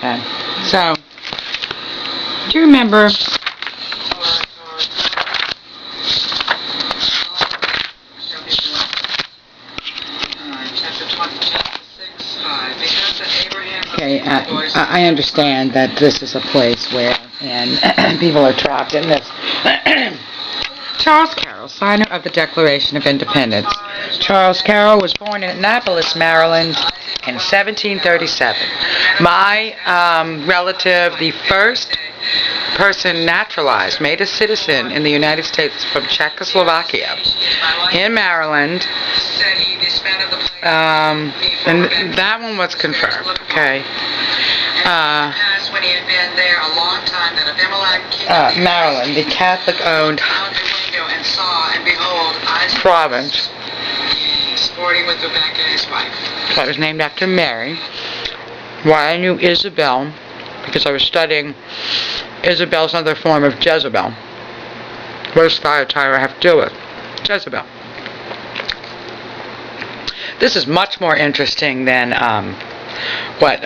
Okay. So, do you remember? Okay, I understand that this is a place where people are trapped in this. Charles Carroll, signer of the Declaration of Independence. Charles Carroll was born in Annapolis, Maryland in 1737. My relative, the first person naturalized, made a citizen in the United States from Czechoslovakia, in Maryland, and that one was confirmed, okay? Maryland, the Catholic-owned province. That was named after Mary. Why I knew Isabel, because I was studying Isabel's another form of Jezebel. What does Thyatira have to do with? Jezebel. This is much more interesting than what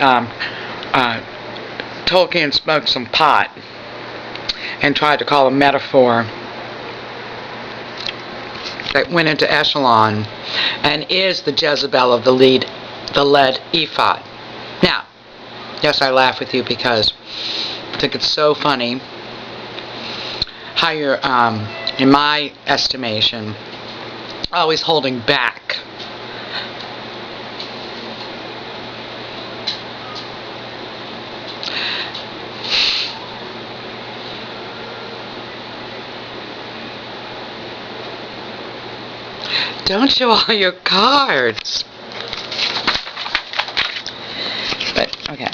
Tolkien smoked some pot and tried to call a metaphor that went into echelon and is the Jezebel of the lead ephod. Now, yes, I laugh with you because I think it's so funny how you're, in my estimation, always holding back. Don't show all your cards. But, okay.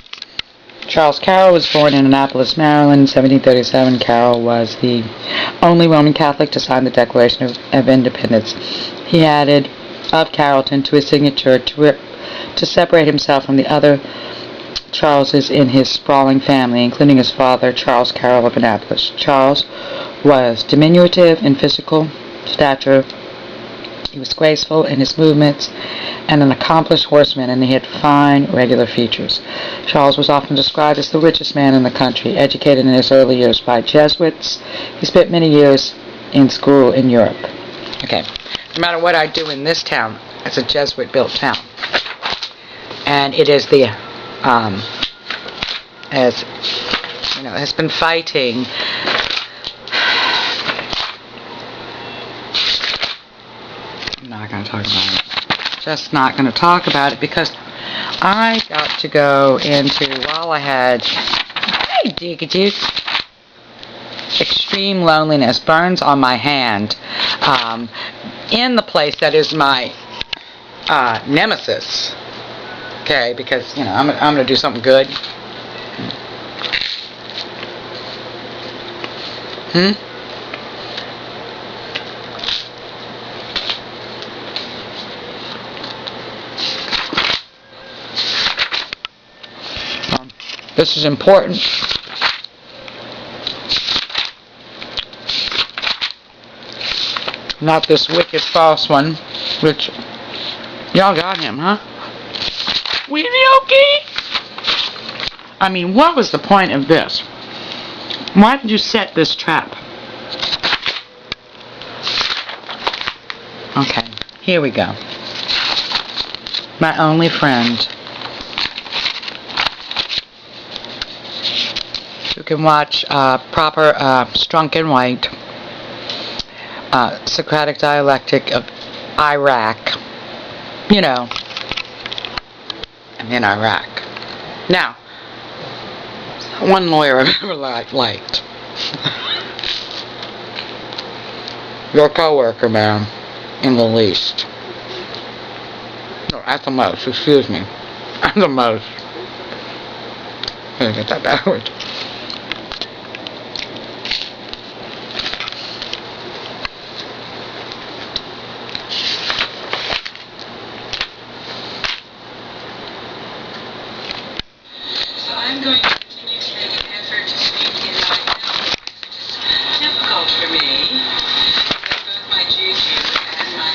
Charles Carroll was born in Annapolis, Maryland, in 1737. Carroll was the only Roman Catholic to sign the Declaration of Independence. He added of Carrollton to his signature to separate himself from the other Charleses in his sprawling family, including his father, Charles Carroll of Annapolis. Charles was diminutive in physical stature. He was graceful in his movements and an accomplished horseman, and he had fine, regular features. Charles was often described as the richest man in the country, educated in his early years by Jesuits. He spent many years in school in Europe. Okay, no matter what I do in this town, it's a Jesuit-built town. And it is the, has been fighting I'm not going to talk about it. Just not going to talk about it because I got to go into, while I had, hey, extreme loneliness, burns on my hand, in the place that is my nemesis. Okay, because, I'm going to do something good. This is important. Not this wicked false one, which y'all got him, huh? Weedy-okey? I mean, what was the point of this? Why did you set this trap? Okay, here we go. My only friend. You can watch proper Strunk and White, Socratic dialectic of Iraq. I'm in Iraq. Now, one lawyer I've ever liked. Your coworker, man, in the least. No, at the most, excuse me. At the most. I'm gonna get that backwards. I'm going to continue to make an effort to speak in my language, which is difficult for me, with both my juju and my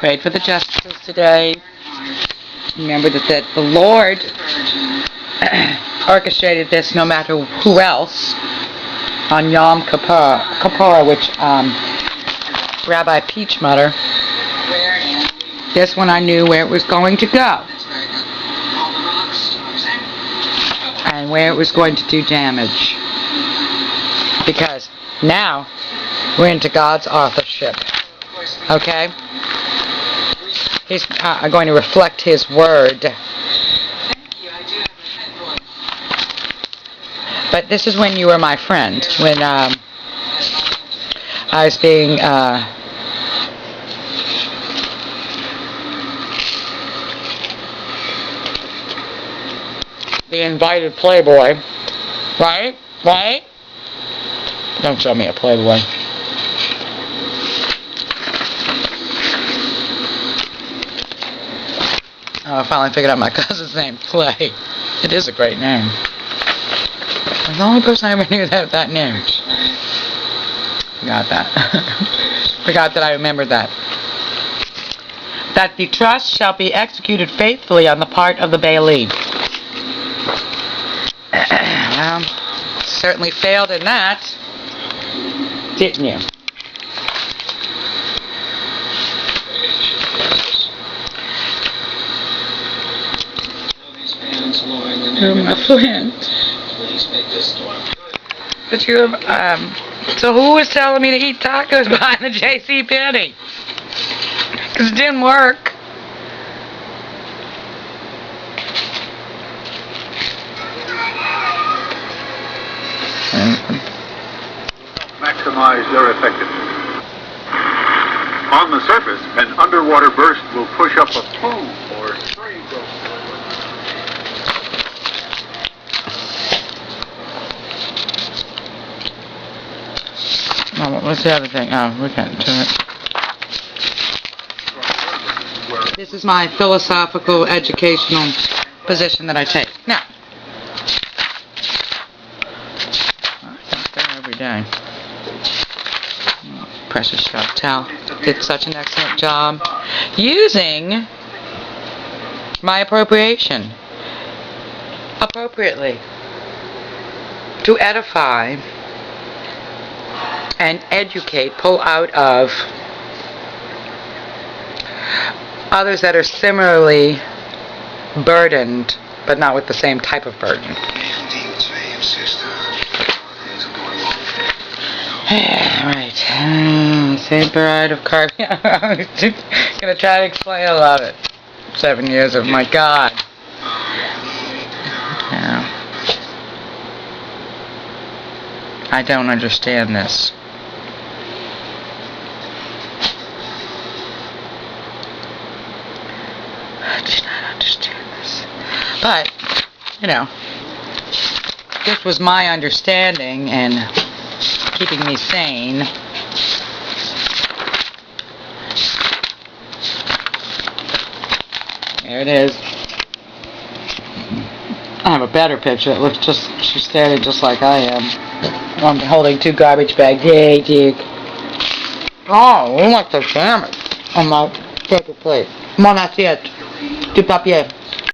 prayed for the justices today. Remember that the Lord orchestrated this no matter who else on Yom Kippur, which Rabbi Peachmutter. This one I knew where it was going to go and where it was going to do damage, because now we're into God's authorship. Okay? He's going to reflect His word. But this is when you were my friend, when I was being the invited playboy. Right? Right? Don't show me a playboy. Oh, I finally figured out my cousin's name, Clay. It is a great name. I'm the only person I ever knew that name. Forgot that. Forgot that I remembered that. That the trust shall be executed faithfully on the part of the bailee. Well, certainly failed in that, didn't you? You're my friend. But you, so who was telling me to eat tacos behind the J.C. Penney? Because it didn't work. Maximize their effectiveness. On the surface, an underwater burst will push up a plume or spray go forward. Oh, what's the other thing? Oh, we can't do it. This is my philosophical, educational position that I take. Now, I got there every day. Precious Chantel did such an excellent job using my appropriation appropriately to edify and educate, pull out of others that are similarly burdened, but not with the same type of burden. Right. Saint Bride of Carpia. I'm gonna try to explain. I love it. 7 years of my God. Yeah. I don't understand this. I do not understand this. But, you know, this was my understanding and keeping me sane. There it is. I have a better picture. It looks just, she's standing just like I am. I'm holding 2 garbage bags. Hey, Jake. Oh, we want the sandwich on my paper plate. Mon assiette. Du papier.